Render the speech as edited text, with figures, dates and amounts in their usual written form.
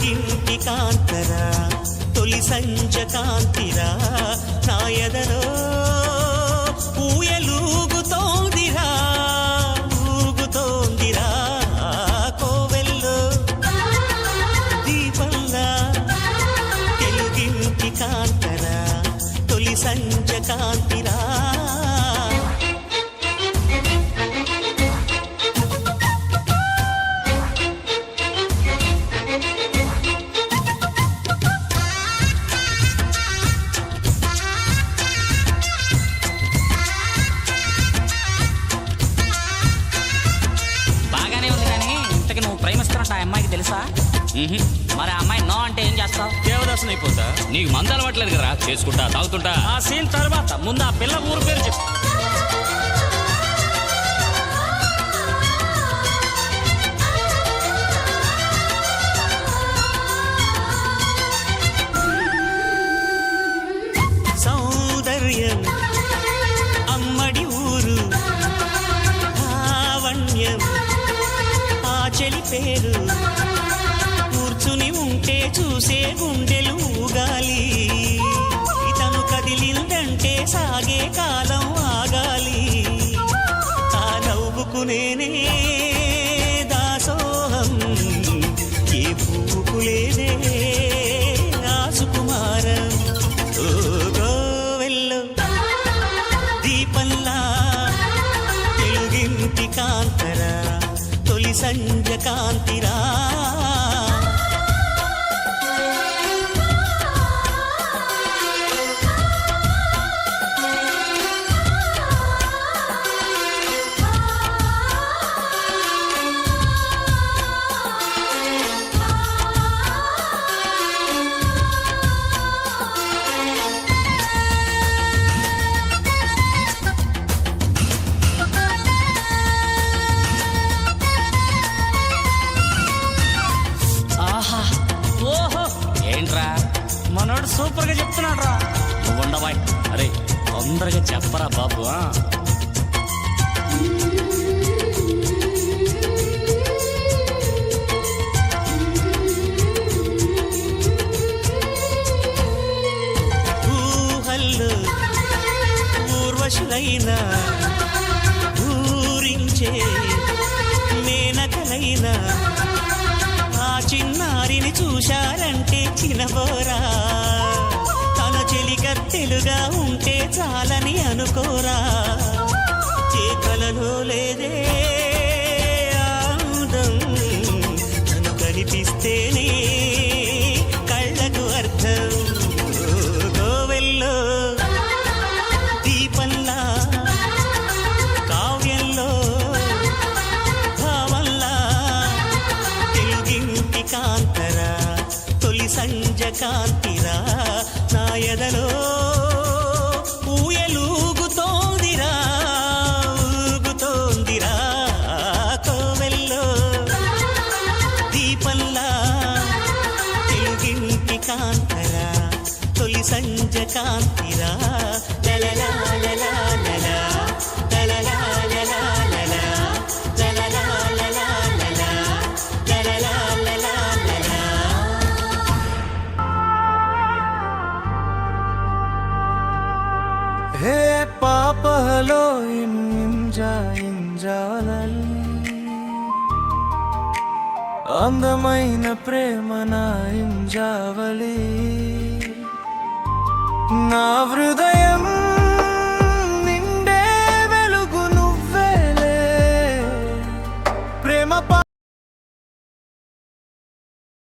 తెలుగింటి కాంతరా తొలి సంజ కాంతిరా నా ఎదలో ఊయలూగుతోందిరా ఊగుతోందిరా కోవెల్లో దీపంలా తెలుగింటి కాంతరా తొలి సంజ కాంతిరా అమ్మాయికి తెలుసా? మరి ఆ అమ్మాయి నో అంటే ఏం చేస్తావు? దేవదాసం అయిపోతా. నీకు మందు అలవాట్లేదు కదా, చేసుకుంటా తాగుతుంటా. ఆ సీన్ తర్వాత ముందు ఆ పిల్ల ఊరు పేరు చెప్పు. సౌందర్యం అమ్మడి ఊరు లావణ్యం చెలి పేరు కూర్చుని ఉంటే చూసే గుండెలు ఊగాలి ఇతను కదిలిందంటే సాగే కాలం ఆగాలి ఆ నవ్వుకునేనే దాసోహం ఏ పువ్వుకు లేదే ఆ సుకుమారం ఓ గోవెల్లో దీపంలా తెలుగింటి కాంతరా తొలి సంజ కాంతిరా మనోడు సూపర్ గా చెప్తున్నాడు రా. నువ్వు ఉండవాయ్. అరే తొందరగా చెప్పరా బాబు. ఊహల్లో ఊర్వశులైనా ఊరించే మేనకలైనా ఆ చిన్నారిని చూశారంటే చినబోరా తన చెలికత్తెలుగా ఉంటే చాలని అనుకోరా చేకలలో లేదే ఆనందం తను కనిపిస్తేనే కళ్ళకు అర్థం గోవెల్లో దీపంలా కావ్యంలో భావంలా తెలుగింటి కాంతరా తొలి సంజ కాంతిరా నా ఎదలో ఊయలూగుతోందిరా ఊగుతోందిరా కోవెల్లో దీపంలా తెలుగింటి కాంతరా తొలి సంజ కాంతిరా లలలా లలా లలా లలలా లలా లలా లలలా లలా లలా లలలా లలా లలా. హే పాపలో ఇంజాలని అందమైన ప్రేమ నా ఇంజావలి నా హృదయ